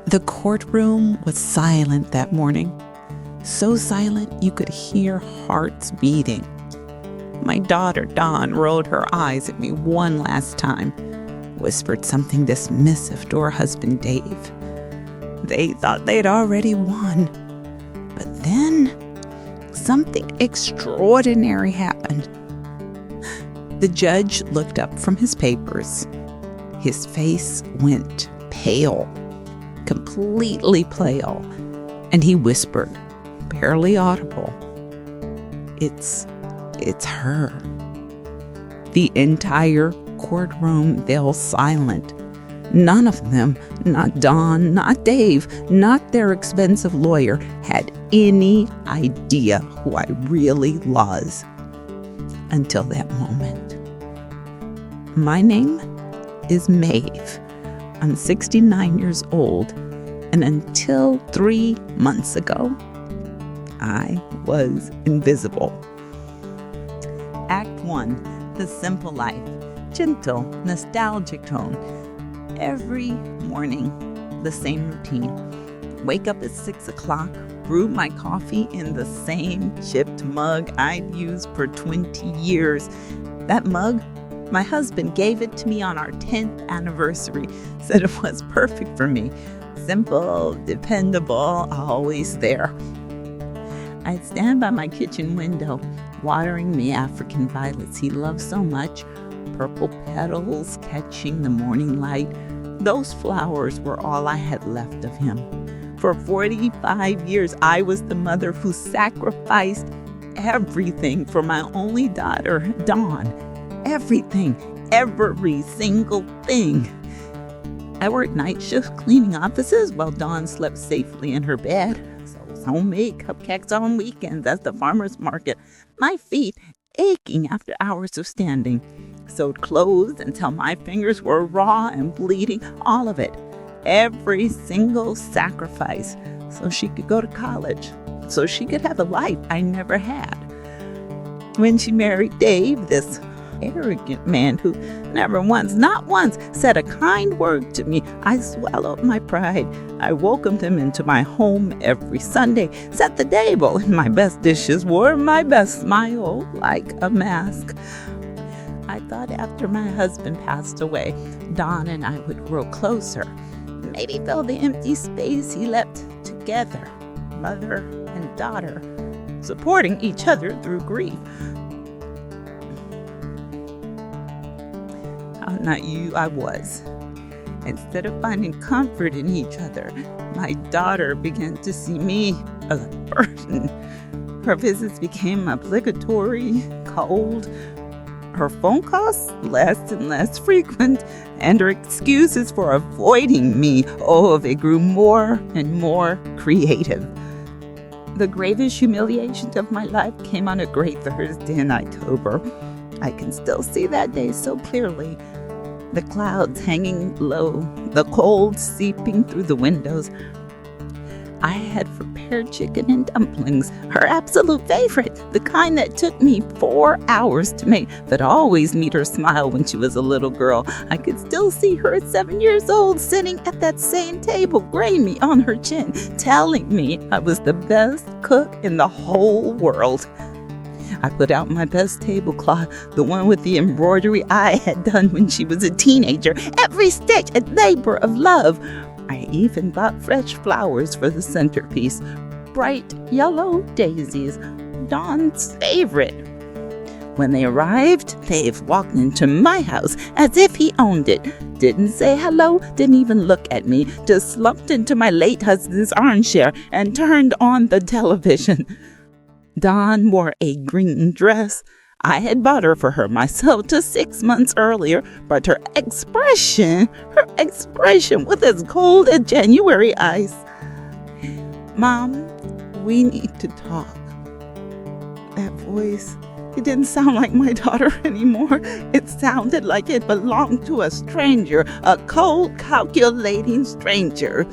The courtroom was silent that morning. So silent you could hear hearts beating. My daughter, Dawn, rolled her eyes at me one last time, whispered something dismissive to her husband, Dave. They thought they'd already won. But then, something extraordinary happened. The judge looked up from his papers. His face went pale, completely pale, and he whispered, barely audible, It's her. The entire courtroom fell silent. None of them, not Dawn, not Dave, not their expensive lawyer, had any idea who I really was until that moment. My name is Maeve. I'm 69 years old, and until 3 months ago, I was invisible. Act 1, The Simple Life. Gentle, nostalgic tone. Every morning, the same routine. Wake up at 6 o'clock, brew my coffee in the same chipped mug I'd used for 20 years. That mug, my husband gave it to me on our 10th anniversary, said it was perfect for me. Simple, dependable, always there. I'd stand by my kitchen window, watering the African violets he loved so much, purple petals catching the morning light. Those flowers were all I had left of him. For 45 years, I was the mother who sacrificed everything for my only daughter, Dawn. Everything, every single thing. I worked night shifts cleaning offices while Dawn slept safely in her bed. Sold homemade cupcakes on weekends at the farmer's market, my feet aching after hours of standing. Sewed clothes until my fingers were raw and bleeding, all of it. Every single sacrifice so she could go to college, so she could have a life I never had. When she married Dave, this arrogant man who never once, not once, said a kind word to me, I swallowed my pride. I welcomed him into my home every Sunday, set the table, and my best dishes wore my best smile like a mask. I thought after my husband passed away, Dawn and I would grow closer, maybe fill the empty space he left together, mother and daughter, supporting each other through grief. Not you, I was. Instead of finding comfort in each other, my daughter began to see me as a burden. Her visits became obligatory, cold. Her phone calls less and less frequent, and her excuses for avoiding me, they grew more and more creative. The gravest humiliation of my life came on a gray Thursday in October. I can still see that day so clearly. The clouds hanging low, the cold seeping through the windows. I had prepared chicken and dumplings, her absolute favorite, the kind that took me 4 hours to make, but always made her smile when she was a little girl. I could still see her at 7 years old, sitting at that same table, graying me on her chin, telling me I was the best cook in the whole world. I put out my best tablecloth, the one with the embroidery I had done when she was a teenager, every stitch a labor of love. I even bought fresh flowers for the centerpiece, bright yellow daisies, Dawn's favorite. When they arrived, Dave walked into my house as if he owned it. Didn't say hello, didn't even look at me, just slumped into my late husband's armchair and turned on the television. Dawn wore a green dress. I had bought her for her myself just 6 months earlier, but her expression was as cold as January ice. Mom, we need to talk. That voice, it didn't sound like my daughter anymore. It sounded like it belonged to a stranger, a cold, calculating stranger.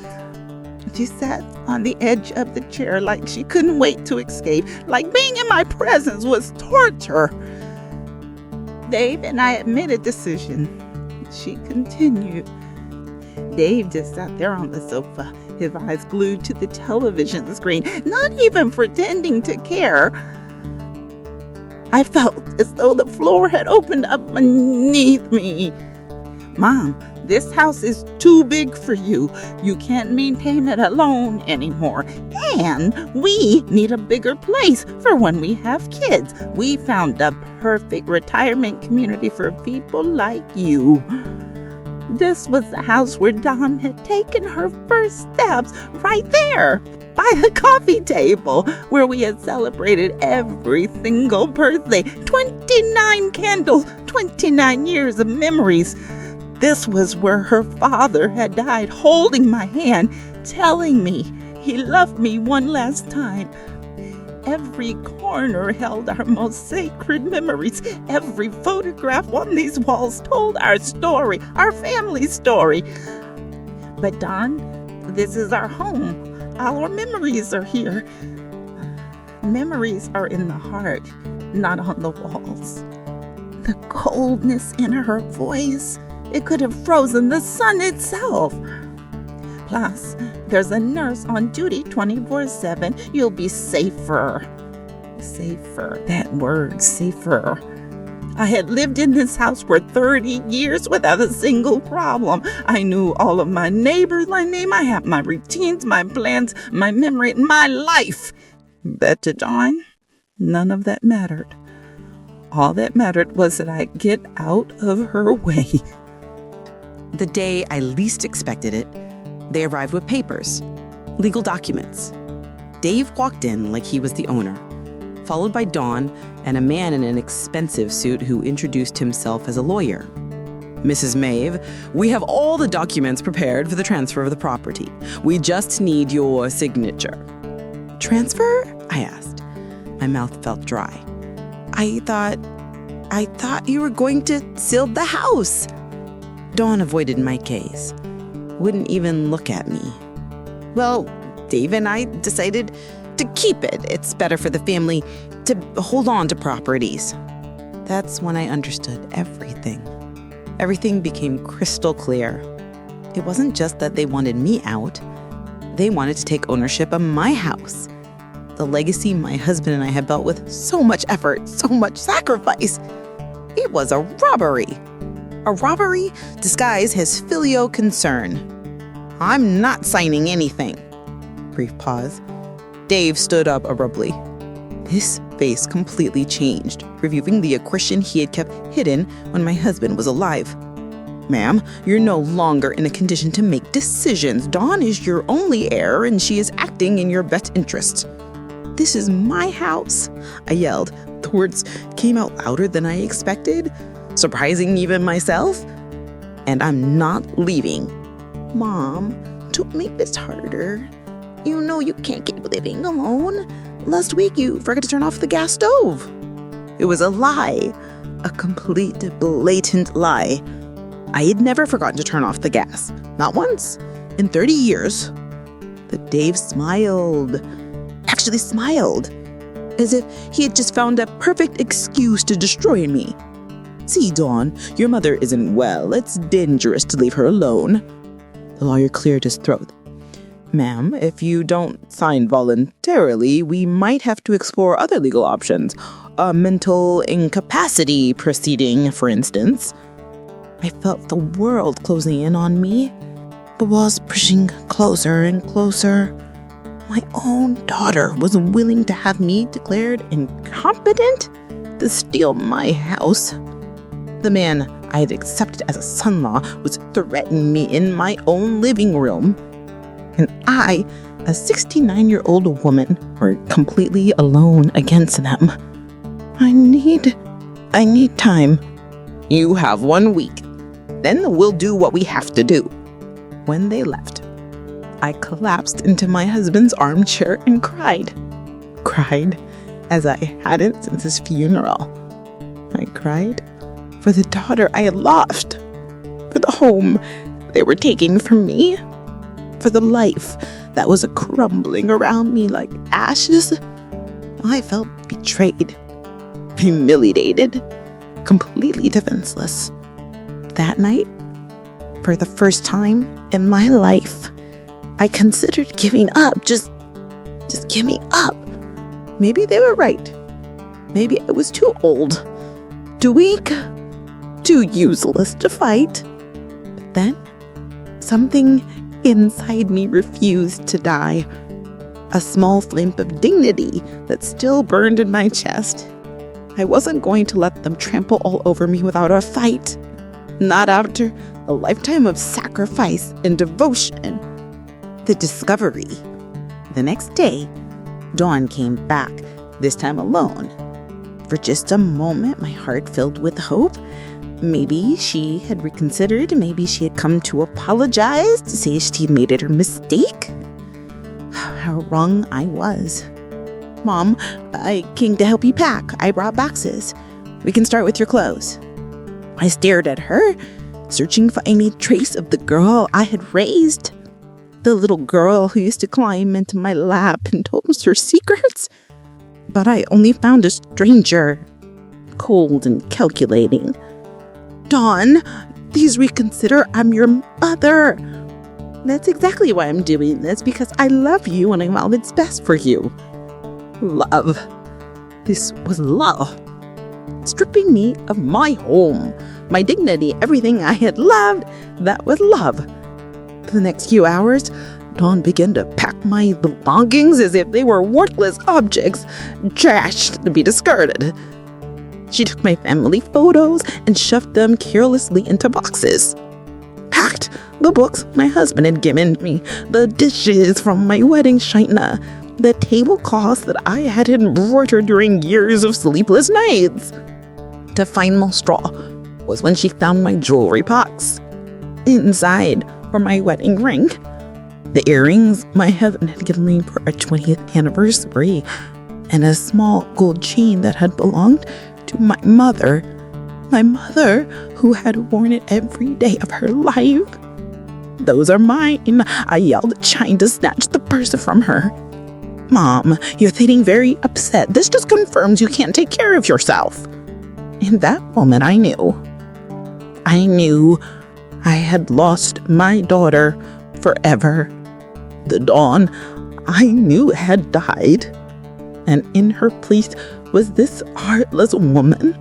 She sat on the edge of the chair like she couldn't wait to escape, like being in my presence was torture. Dave and I had made a decision. She continued. Dave just sat there on the sofa, his eyes glued to the television screen, not even pretending to care. I felt as though the floor had opened up beneath me. "Mom, this house is too big for you. You can't maintain it alone anymore. And we need a bigger place for when we have kids. We found a perfect retirement community for people like you." This was the house where Dawn had taken her first steps, right there, by the coffee table, where we had celebrated every single birthday. 29 candles, 29 years of memories. This was where her father had died, holding my hand, telling me he loved me one last time. Every corner held our most sacred memories. Every photograph on these walls told our story, our family story. But Dawn, this is our home. Our memories are here. Memories are in the heart, not on the walls. The coldness in her voice, it could have frozen the sun itself. Plus, there's a nurse on duty 24/7. You'll be safer. Safer. That word, safer. I had lived in this house for 30 years without a single problem. I knew all of my neighbors by name. I had my routines, my plans, my memory, my life. But to Dawn, none of that mattered. All that mattered was that I get out of her way. The day I least expected it, they arrived with papers, legal documents. Dave walked in like he was the owner, followed by Dawn and a man in an expensive suit who introduced himself as a lawyer. "Mrs. Maeve, we have all the documents prepared for the transfer of the property. We just need your signature." "Transfer?" I asked. My mouth felt dry. I thought you were going to sell the house." Dawn avoided my gaze, wouldn't even look at me. "Well, Dave and I decided to keep it. It's better for the family to hold on to properties." That's when I understood everything. Everything became crystal clear. It wasn't just that they wanted me out. They wanted to take ownership of my house. The legacy my husband and I had built with so much effort, so much sacrifice. It was a robbery. A robbery disguised as filial concern. "I'm not signing anything." Brief pause. Dave stood up abruptly. His face completely changed, revealing the aggression he had kept hidden when my husband was alive. "Ma'am, you're no longer in a condition to make decisions. Dawn is your only heir, and she is acting in your best interests." "This is my house," I yelled. The words came out louder than I expected, surprising even myself. "And I'm not leaving." "Mom, don't make this harder. You know you can't keep living alone. Last week you forgot to turn off the gas stove." It was a lie. A complete, blatant lie. I had never forgotten to turn off the gas. Not once. In 30 years. But Dave smiled. Actually smiled. As if he had just found a perfect excuse to destroy me. "See, Dawn, your mother isn't well. It's dangerous to leave her alone." The lawyer cleared his throat. "Ma'am, if you don't sign voluntarily, we might have to explore other legal options. A mental incapacity proceeding, for instance." I felt the world closing in on me. The walls pushing closer and closer. My own daughter was willing to have me declared incompetent to steal my house. The man I had accepted as a son-in-law was threatening me in my own living room. And I, a 69-year-old woman, were completely alone against them. I need time." "You have 1 week. Then we'll do what we have to do." When they left, I collapsed into my husband's armchair and cried. Cried as I hadn't since his funeral. I cried for the daughter I had lost, for the home they were taking from me, for the life that was crumbling around me like ashes. I felt betrayed, humiliated, completely defenseless. That night, for the first time in my life, I considered giving up, just giving up. Maybe they were right. Maybe I was too old, too weak, too useless to fight. But then, something inside me refused to die. A small flame of dignity that still burned in my chest. I wasn't going to let them trample all over me without a fight. Not after a lifetime of sacrifice and devotion. The discovery. The next day, Dawn came back, this time alone. For just a moment, my heart filled with hope. Maybe she had reconsidered. Maybe she had come to apologize, to say she made it her mistake. How wrong I was. Mom, I came to help you pack. I brought boxes. We can start with your clothes. I stared at her, searching for any trace of the girl I had raised. The little girl who used to climb into my lap and told us her secrets. But I only found a stranger, cold and calculating. Dawn, please reconsider. I'm your mother. That's exactly why I'm doing this, because I love you and I want what's best for you. Love. This was love. Stripping me of my home, my dignity, everything I had loved, that was love. For the next few hours, Dawn began to pack my belongings as if they were worthless objects, trashed to be discarded. She took my family photos and shoved them carelessly into boxes. Packed the books my husband had given me, the dishes from my wedding china, the tablecloths that I had embroidered during years of sleepless nights. The final straw was when she found my jewelry box. Inside were my wedding ring, the earrings my husband had given me for our 20th anniversary, and a small gold chain that had belonged to my mother who had worn it every day of her life. Those are mine, I yelled, trying to snatch the purse from her. Mom, you're feeling very upset. This just confirms you can't take care of yourself. In that moment, I knew I had lost my daughter forever. The Dawn I knew had died, and in her place was this heartless woman,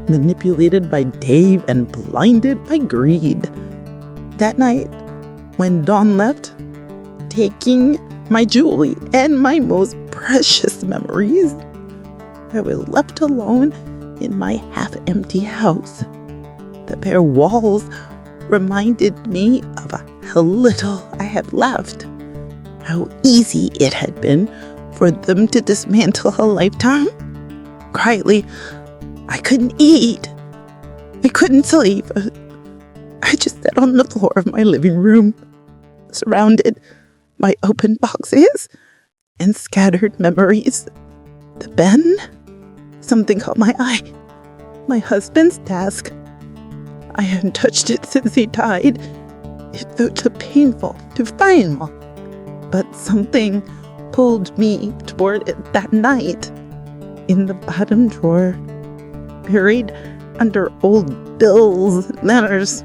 manipulated by Dave and blinded by greed. That night, when Dawn left, taking my jewelry and my most precious memories, I was left alone in my half-empty house. The bare walls reminded me of how little I had left, how easy it had been for them to dismantle a lifetime. Quietly, I couldn't eat. I couldn't sleep. I just sat on the floor of my living room, surrounded by open boxes and scattered memories. Then, something caught my eye. My husband's desk. I hadn't touched it since he died. It felt too painful, too final. But something pulled me toward it that night. In the bottom drawer, buried under old bills and letters,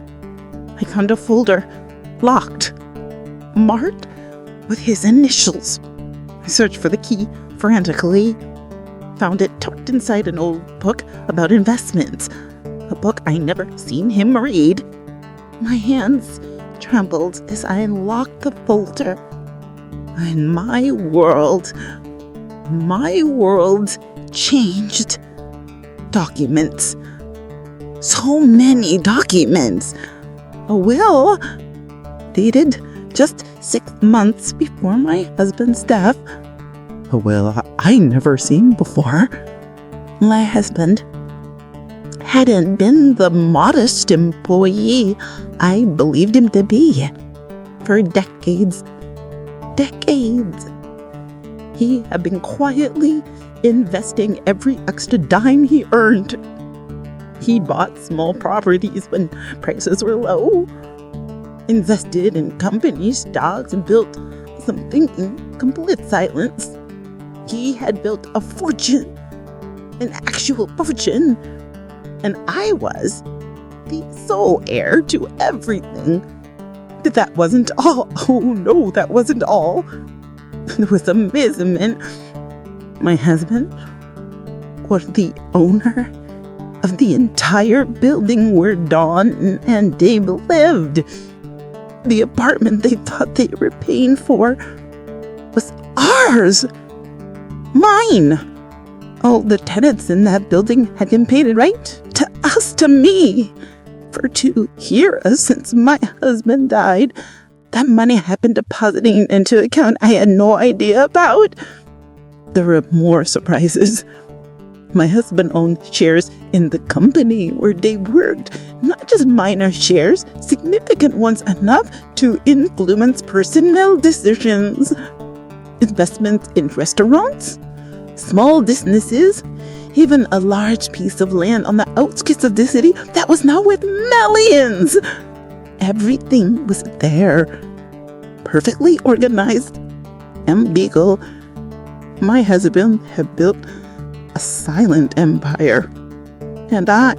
I found a folder, locked, marked with his initials. I searched for the key frantically, found it tucked inside an old book about investments, a book I never seen him read. My hands trembled as I unlocked the folder, and my world changed. Documents. So many documents. A will dated just 6 months before my husband's death. A will I never seen before. My husband hadn't been the modest employee I believed him to be. For decades, he had been quietly investing every extra dime he earned. He bought small properties when prices were low, invested in company stocks, and built something in complete silence. He had built a fortune, an actual fortune, and I was the sole heir to everything. That wasn't all. Oh no, that wasn't all. There was amazement. My husband was the owner of the entire building where Dawn and Dave lived. The apartment they thought they were paying for was ours. Mine. All the tenants in that building had been paid right to us, to me. For 2 years since my husband died, that money had been depositing into an account I had no idea about. There were more surprises. My husband owned shares in the company where Dave worked. Not just minor shares, significant ones enough to influence personnel decisions. Investments in restaurants, small businesses, even a large piece of land on the outskirts of the city that was now worth millions. Everything was there, perfectly organized and legal. My husband had built a silent empire, and I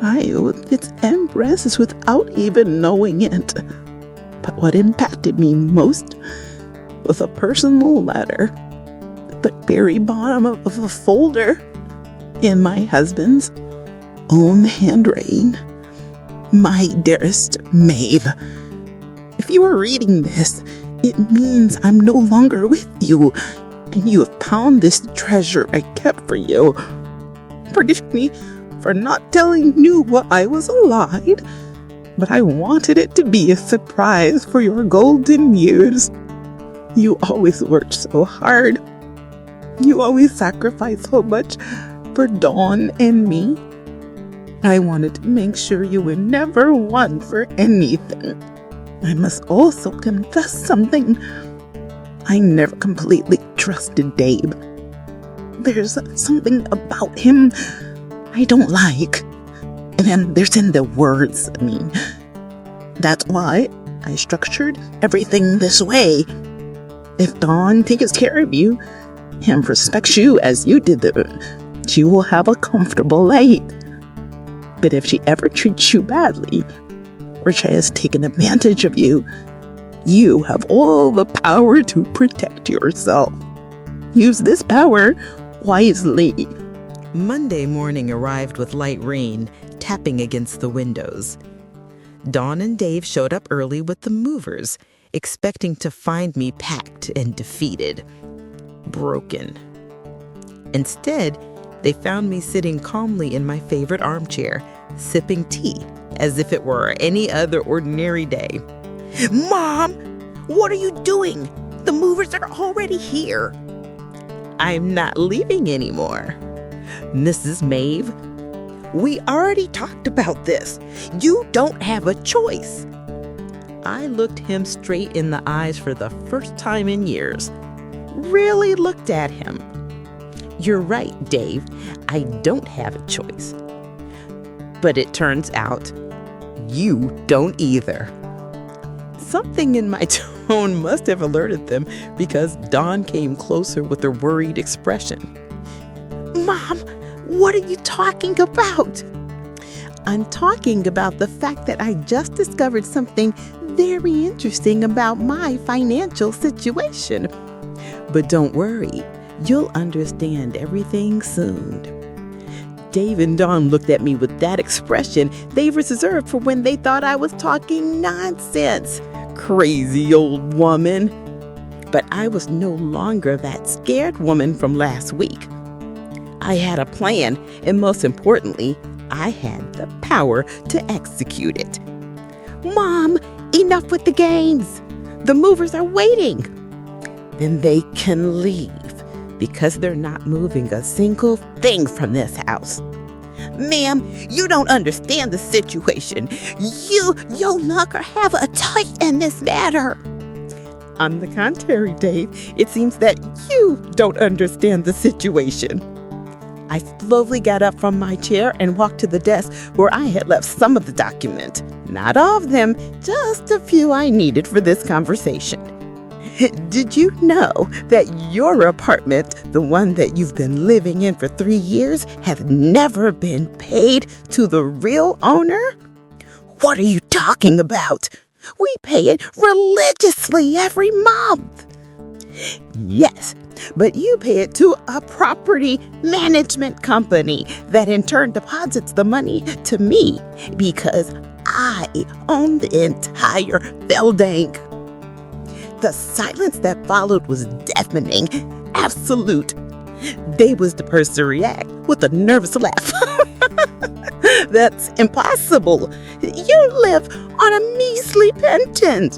owned its embraces without even knowing it. But what impacted me most was a personal letter, the very bottom of a folder, in my husband's own handwriting. My dearest Maeve, if you are reading this, it means I'm no longer with you, and you have found this treasure I kept for you. Forgive me for not telling you while I was alive, but I wanted it to be a surprise for your golden years. You always worked so hard. You always sacrificed so much for Dawn and me. I wanted to make sure you were never one for anything. I must also confess something. I never completely trusted Dave. There's something about him I don't like. And then there's in the words, That's why I structured everything this way. If Dawn takes care of you and respects you as you did, she will have a comfortable life. But if she ever treats you badly, or tries taken advantage of you, you have all the power to protect yourself. Use this power wisely. Monday morning arrived with light rain tapping against the windows. Dawn and Dave showed up early with the movers, expecting to find me packed and defeated, broken. Instead, they found me sitting calmly in my favorite armchair, sipping tea as if it were any other ordinary day. Mom, what are you doing? The movers are already here. I'm not leaving anymore. Mrs. Maeve, we already talked about this. You don't have a choice. I looked him straight in the eyes for the first time in years. Really looked at him. You're right, Dave. I don't have a choice. But it turns out you don't either. Something in my tone must have alerted them because Dawn came closer with a worried expression. Mom, what are you talking about? I'm talking about the fact that I just discovered something very interesting about my financial situation. But don't worry, you'll understand everything soon. Dave and Dawn looked at me with that expression they reserved for when they thought I was talking nonsense. Crazy old woman. But I was no longer that scared woman from last week. I had a plan, and most importantly, I had the power to execute it. Mom, enough with the games. The movers are waiting. Then they can leave, because they're not moving a single thing from this house. Ma'am, you don't understand the situation. You'll longer have a choice in this matter. On the contrary, Dave, it seems that you don't understand the situation. I slowly got up from my chair and walked to the desk where I had left some of the document. Not all of them, just a few I needed for this conversation. Did you know that your apartment, the one that you've been living in for 3 years, has never been paid to the real owner? What are you talking about? We pay it religiously every month. Yes, but you pay it to a property management company that in turn deposits the money to me because I own the entire building. The silence that followed was deafening, absolute. Dave was the first to react with a nervous laugh. That's impossible. You live on a measly pension.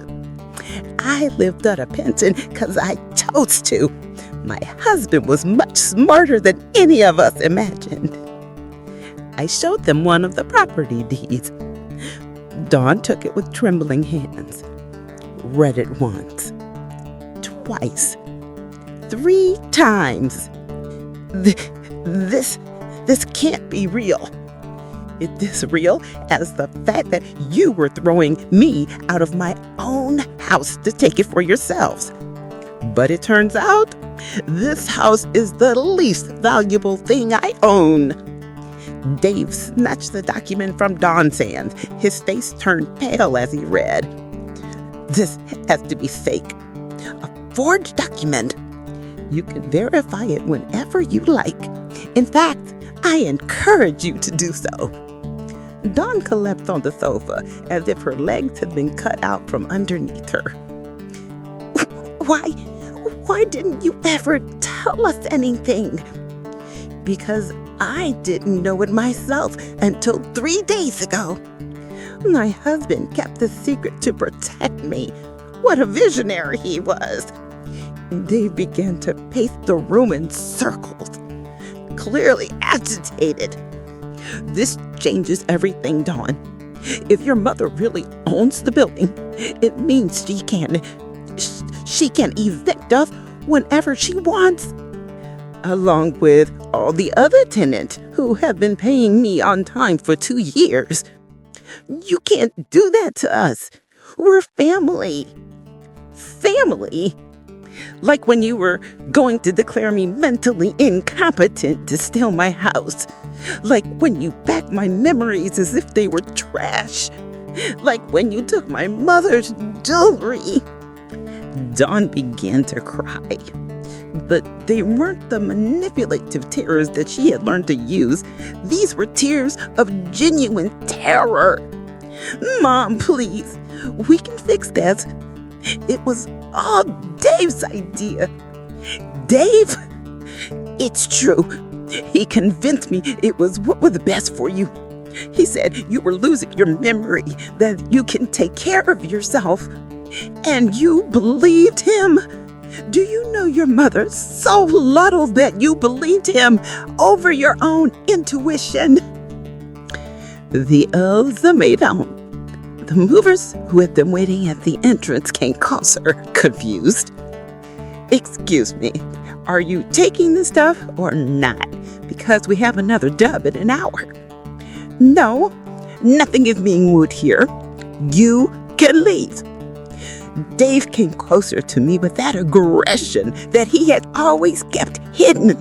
I lived on a pension because I chose to. My husband was much smarter than any of us imagined. I showed them one of the property deeds. Dawn took it with trembling hands, read it once, twice, 3 times. This can't be real. Is this real as the fact that you were throwing me out of my own house to take it for yourselves? But it turns out this house is the least valuable thing I own. Dave snatched the document from Don's hand. His face turned pale as he read. This has to be fake. A forged document. You can verify it whenever you like. In fact, I encourage you to do so. Dawn collapsed on the sofa as if her legs had been cut out from underneath her. Why didn't you ever tell us anything? Because I didn't know it myself until 3 days ago. My husband kept the secret to protect me. What a visionary he was. Dave began to pace the room in circles, clearly agitated. This changes everything, Dawn. If your mother really owns the building, it means she can evict us whenever she wants, along with all the other tenants who have been paying me on time for 2 years. You can't do that to us. We're family. Family? Like when you were going to declare me mentally incompetent to steal my house. Like when you backed my memories as if they were trash. Like when you took my mother's jewelry. Dawn began to cry. But they weren't the manipulative tears that she had learned to use. These were tears of genuine terror. Mom, please, we can fix that. It was all Dave's idea. Dave? It's true. He convinced me it was what was best for you. He said you were losing your memory, that you can take care of yourself. And you believed him? Do you know your mother so little that you believed him over your own intuition? The ultimatum. The movers who had been waiting at the entrance came closer, confused. Excuse me, are you taking the stuff or not? Because we have another dub in an hour. No, nothing is being moved here. You can leave. Dave came closer to me with that aggression that he had always kept hidden.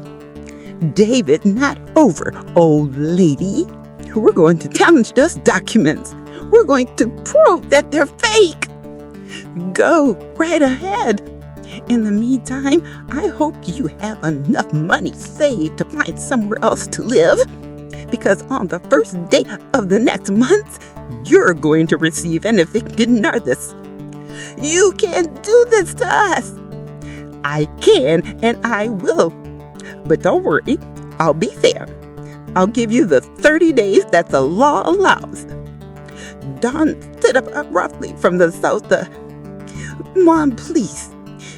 David, not over, old lady. We're going to challenge those documents. We're going to prove that they're fake. Go right ahead. In the meantime, I hope you have enough money saved to find somewhere else to live. Because on the first day of the next month, you're going to receive an eviction notice. You can't do this to us. I can and I will. But don't worry, I'll be fair. I'll give you the 30 days that the law allows. Dawn stood up abruptly from the sofa. Mom, please.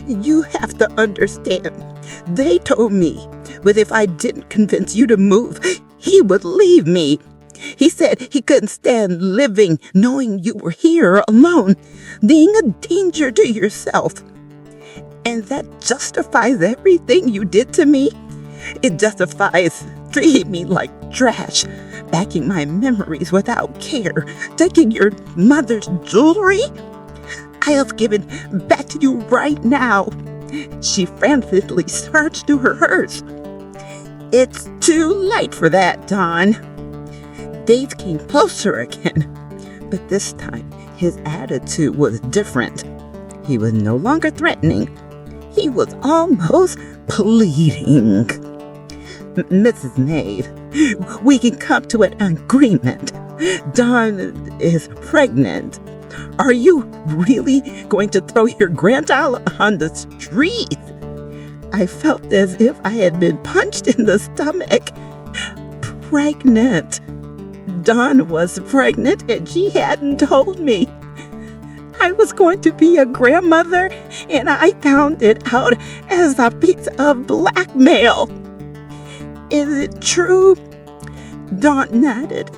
You have to understand. They told me, but if I didn't convince you to move, he would leave me. He said he couldn't stand living knowing you were here alone, being a danger to yourself. And that justifies everything you did to me. It justifies treating me like trash, backing my memories without care, taking your mother's jewelry. I have given back to you right now. She frantically searched through her purse. It's too late for that, Dawn. Dave came closer again, but this time His attitude was different. He was no longer threatening. He was almost pleading. Mrs. Maeve, we can come to an agreement. Dawn is pregnant. Are you really going to throw your grandchild on the street? I felt as if I had been punched in the stomach. Pregnant. Dawn was pregnant and she hadn't told me. I was going to be a grandmother and I found it out as a piece of blackmail. Is it true? Dawn nodded.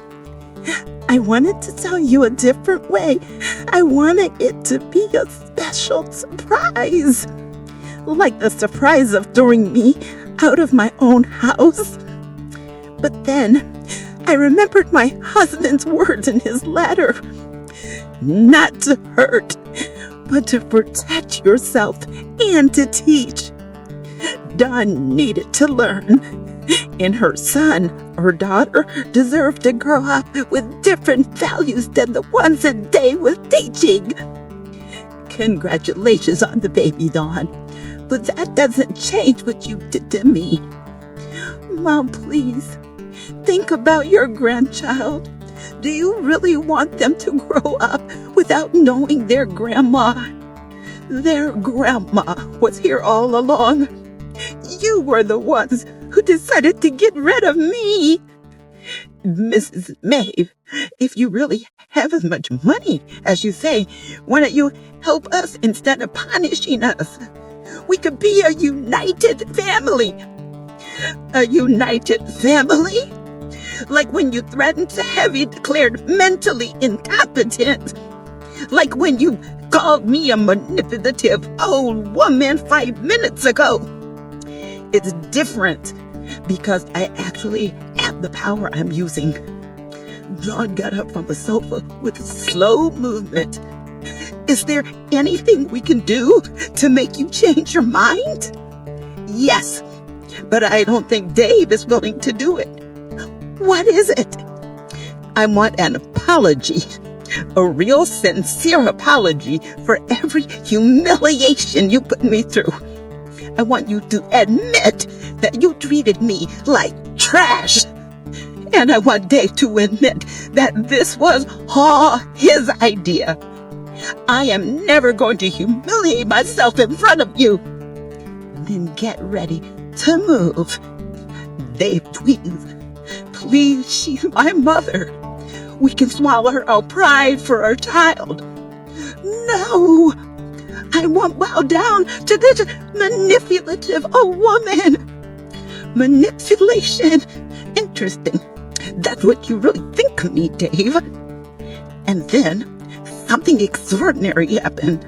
I wanted to tell you a different way. I wanted it to be a special surprise. Like the surprise of throwing me out of my own house. But then I remembered my husband's words in his letter. Not to hurt, but to protect yourself and to teach. Dawn needed to learn. And her son or daughter deserved to grow up with different values than the ones that Dave was teaching. Congratulations on the baby, Dawn. But that doesn't change what you did to me. Mom, please, think about your grandchild. Do you really want them to grow up without knowing their grandma? Their grandma was here all along. You were the ones who decided to get rid of me. Mrs. Maeve, if you really have as much money as you say, why don't you help us instead of punishing us? We could be a united family. A united family? Like when you threatened to have you declared mentally incompetent. Like when you called me a manipulative old woman 5 minutes ago. It's different because I actually have the power I'm using. Dawn got up from the sofa with a slow movement. Is there anything we can do to make you change your mind? Yes, but I don't think Dave is willing to do it. What is it? I want an apology. A real sincere apology for every humiliation you put me through. I want you to admit that you treated me like trash. And I want Dave to admit that this was all his idea. I am never going to humiliate myself in front of you. Then get ready to move. Dave, please, she's my mother. We can swallow our pride for our child. No, I won't bow down to this manipulative woman. Manipulation. Interesting. That's what you really think of me, Dave. And then something extraordinary happened.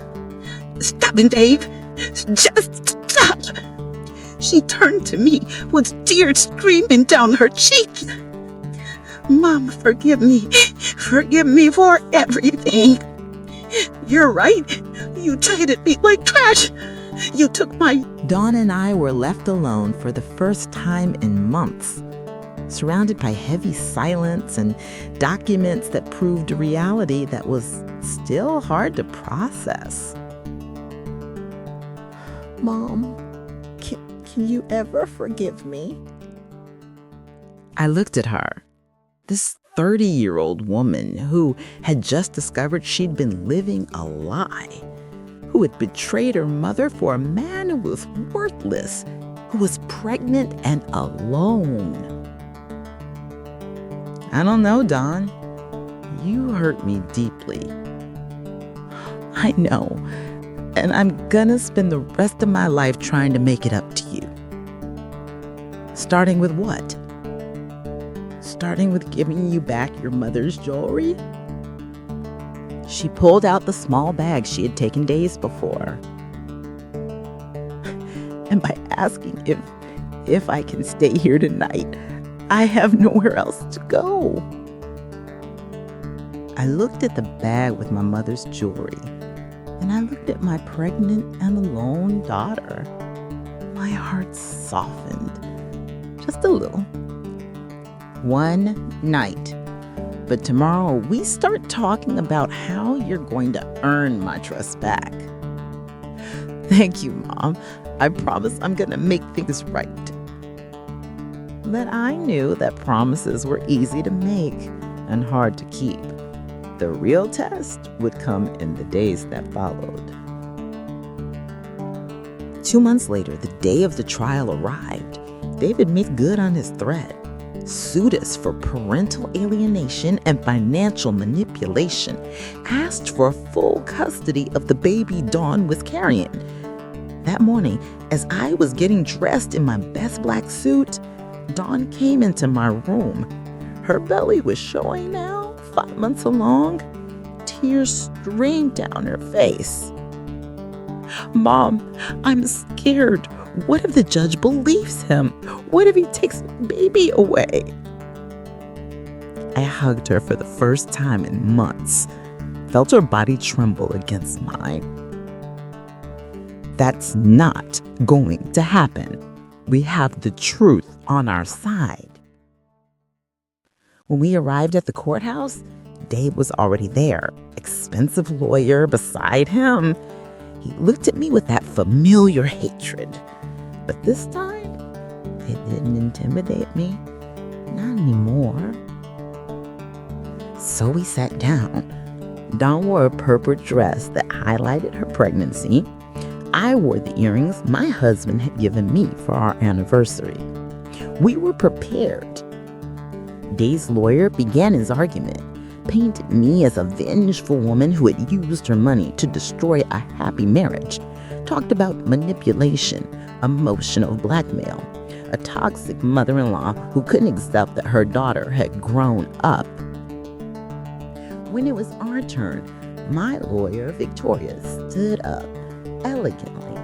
Stop it, Dave. Just stop. She turned to me with tears streaming down her cheeks. Mom, forgive me. Forgive me for everything. You're right. You treated me like trash. You took my... Dawn and I were left alone for the first time in months, surrounded by heavy silence and documents that proved a reality that was still hard to process. Mom, can you ever forgive me? I looked at her, this 30-year-old woman who had just discovered she'd been living a lie, who had betrayed her mother for a man who was worthless, who was pregnant and alone. I don't know, Dawn. You hurt me deeply. I know, and I'm gonna spend the rest of my life trying to make it up to you. Starting with what? Starting with giving you back your mother's jewelry? She pulled out the small bag she had taken days before. And by asking if I can stay here tonight, I have nowhere else to go. I looked at the bag with my mother's jewelry, and I looked at my pregnant and alone daughter. My heart softened, just a little. One night, But tomorrow we start talking about how you're going to earn my trust back. Thank you, Mom. I promise I'm going to make things right. But I knew that promises were easy to make and hard to keep. The real test would come in the days that followed. 2 months later, the day of the trial arrived. David made good on his threat. Sued us for parental alienation and financial manipulation. Asked for full custody of the baby Dawn was carrying. That morning, as I was getting dressed in my best black suit, Dawn came into my room. Her belly was showing now, 5 months along. Tears streamed down her face. Mom, I'm scared. What if the judge believes him? What if he takes the baby away? I hugged her for the first time in months, felt her body tremble against mine. That's not going to happen. We have the truth on our side. When we arrived at the courthouse, Dave was already there, expensive lawyer beside him. He looked at me with that familiar hatred. But this time, it didn't intimidate me. Not anymore. So we sat down. Dawn wore a purple dress that highlighted her pregnancy. I wore the earrings my husband had given me for our anniversary. We were prepared. Dave's lawyer began his argument, painted me as a vengeful woman who had used her money to destroy a happy marriage, talked about manipulation, emotional blackmail, a toxic mother-in-law who couldn't accept that her daughter had grown up. When it was our turn, my lawyer, Victoria, stood up elegantly,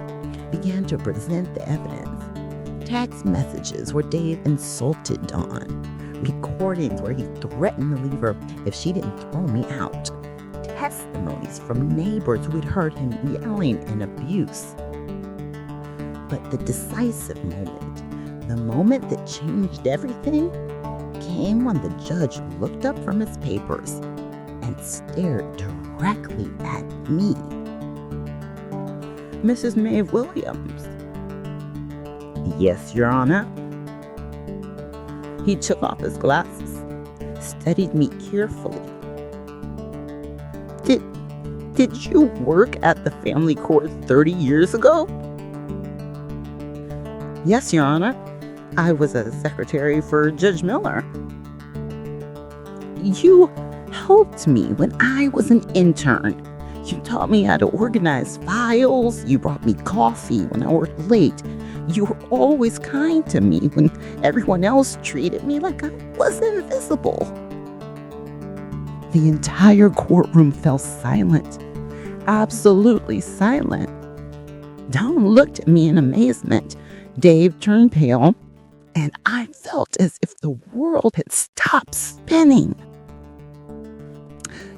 began to present the evidence. Text messages where Dave insulted Dawn, recordings where he threatened to leave her if she didn't throw me out, testimonies from neighbors who had heard him yelling and abuse. But the decisive moment, the moment that changed everything, came when the judge looked up from his papers and stared directly at me. Mrs. Maeve Williams. Yes, Your Honor. He took off his glasses, studied me carefully. Did you work at the family court 30 years ago? Yes, Your Honor. I was a secretary for Judge Miller. You helped me when I was an intern. You taught me how to organize files. You brought me coffee when I worked late. You were always kind to me when everyone else treated me like I was invisible. The entire courtroom fell silent, absolutely silent. Dawn looked at me in amazement. Dave turned pale, and I felt as if the world had stopped spinning.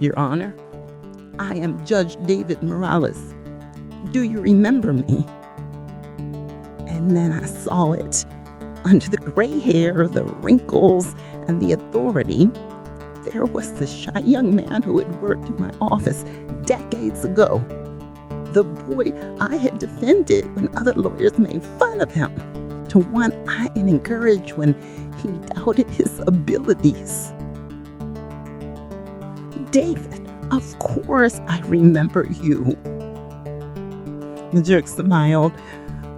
Your Honor, I am Judge David Morales. Do you remember me? And then I saw it. Under the gray hair, the wrinkles, and the authority, there was the shy young man who had worked in my office decades ago. The boy I had defended when other lawyers made fun of him. To one I had encouraged when he doubted his abilities. David, of course I remember you. The jerk smiled.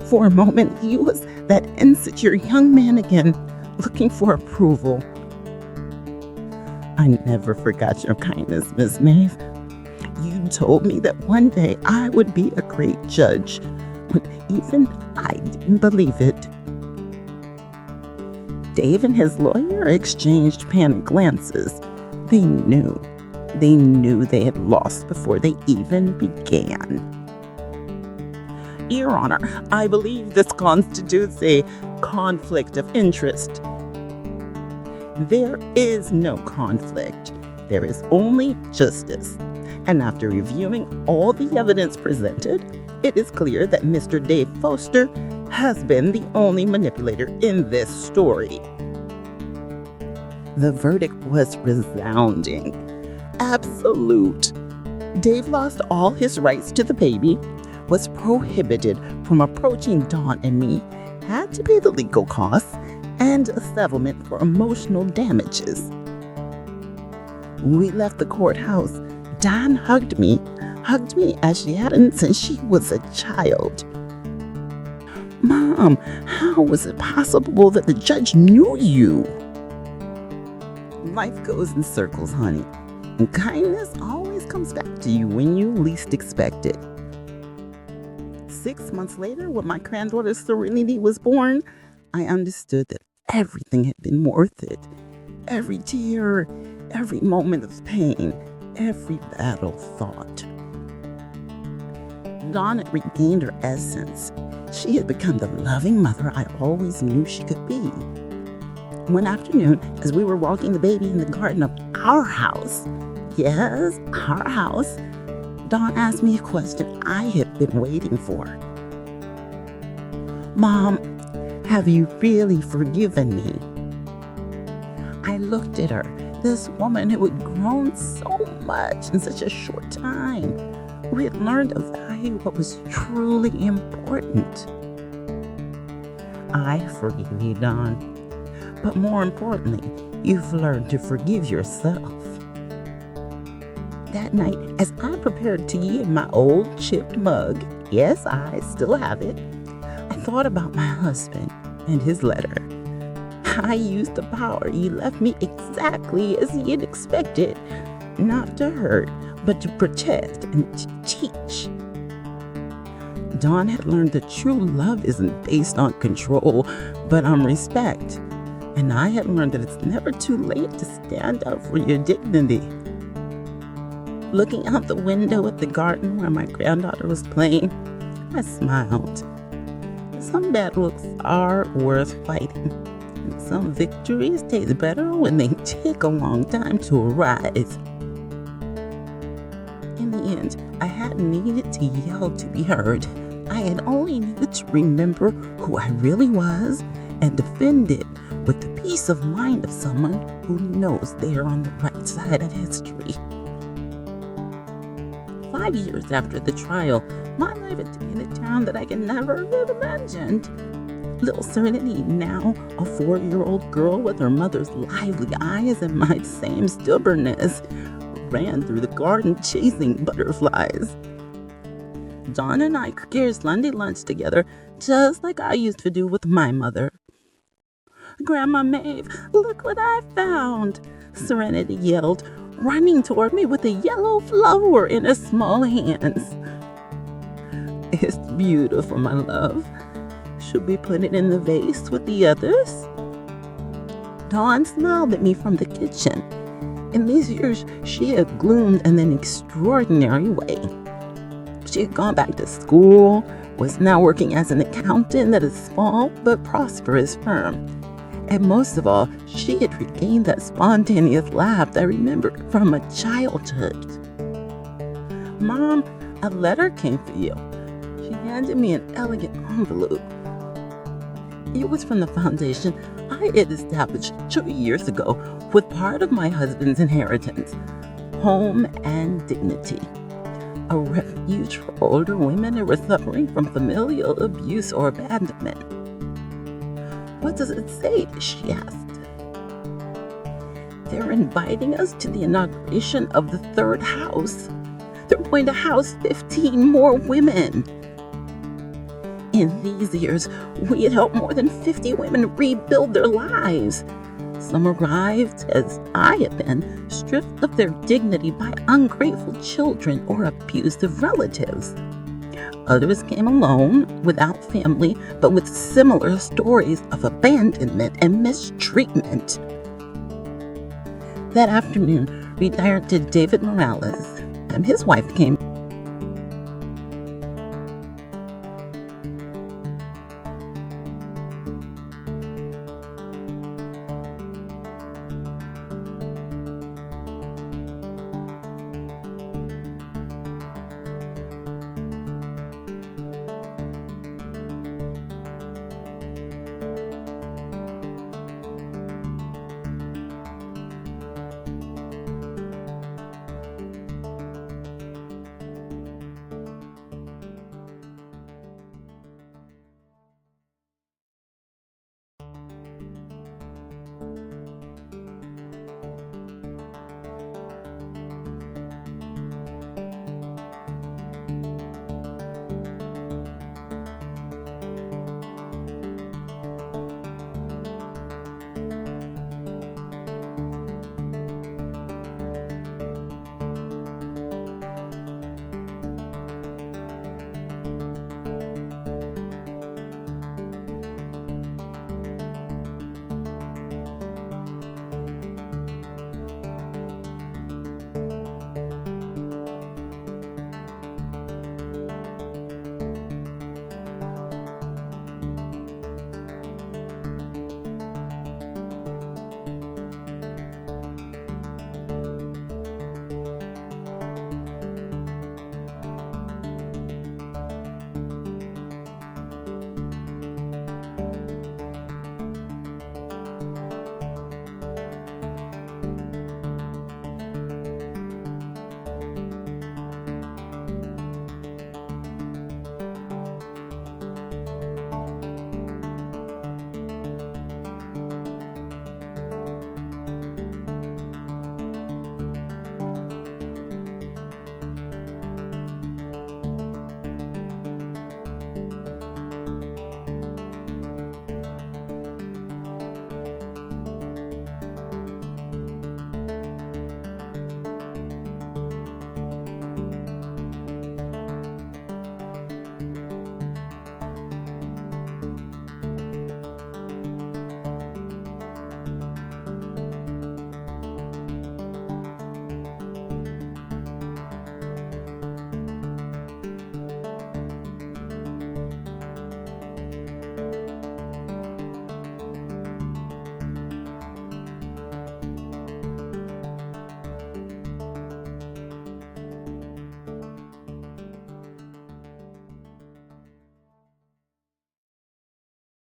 For a moment, he was that insecure young man again, looking for approval. I never forgot your kindness, Miss Maeve. You told me that one day I would be a great judge, when even I didn't believe it. Dave and his lawyer exchanged panicked glances. They knew they had lost before they even began. Your Honor, I believe this constitutes a conflict of interest. There is no conflict. There is only justice. And after reviewing all the evidence presented, it is clear that Mr. Dave Foster has been the only manipulator in this story. The verdict was resounding. Absolute. Dave lost all his rights to the baby, was prohibited from approaching Dawn and me, had to pay the legal costs, and a settlement for emotional damages. We left the courthouse. Dawn hugged me as she hadn't since she was a child. Mom, how was it possible that the judge knew you? Life goes in circles, honey, and kindness always comes back to you when you least expect it. 6 months later, when my granddaughter Serenity was born, I understood that everything had been worth it. Every tear, every moment of pain, every battle fought. Dawn had regained her essence. She had become the loving mother I always knew she could be. One afternoon, as we were walking the baby in the garden of our house, yes, our house, Dawn asked me a question I had been waiting for. Mom, have you really forgiven me? I looked at her, this woman who had grown so much in such a short time. We had learned to value what was truly important. I forgive you, Dawn. But more importantly, you've learned to forgive yourself. That night, as I prepared tea in my old chipped mug, yes, I still have it, I thought about my husband and his letter. I used the power he left me exactly as he had expected, not to hurt, but to protect and to teach. Dawn had learned that true love isn't based on control, but on respect. And I had learned that it's never too late to stand up for your dignity. Looking out the window at the garden where my granddaughter was playing, I smiled. Some battles are worth fighting. And some victories taste better when they take a long time to arise. In the end, I hadn't needed to yell to be heard. I had only needed to remember who I really was and defend it with the peace of mind of someone who knows they are on the right side of history. 5 years after the trial, my life had taken a turn that I could never have imagined. Little Serenity, now a 4-year-old girl with her mother's lively eyes and my same stubbornness, ran through the garden chasing butterflies. Dawn and I shared Sunday lunch together, just like I used to do with my mother. Grandma Maeve, look what I found, Serenity yelled, running toward me with a yellow flower in her small hands. It's beautiful, my love. Should we put it in the vase with the others? Dawn smiled at me from the kitchen. In these years, she had bloomed in an extraordinary way. She had gone back to school, was now working as an accountant at a small but prosperous firm. And most of all, she had regained that spontaneous laugh I remembered from my childhood. Mom, a letter came for you. She handed me an elegant envelope. It was from the foundation I had established 2 years ago with part of my husband's inheritance, Home and Dignity, a refuge for older women who were suffering from familial abuse or abandonment. What does it say? She asked. They're inviting us to the inauguration of the third house. They're going to house 15 more women. In these years, we had helped more than 50 women rebuild their lives. Some arrived, as I had been, stripped of their dignity by ungrateful children or abusive relatives. Others came alone, without family, but with similar stories of abandonment and mistreatment. That afternoon, we directed David Morales and his wife came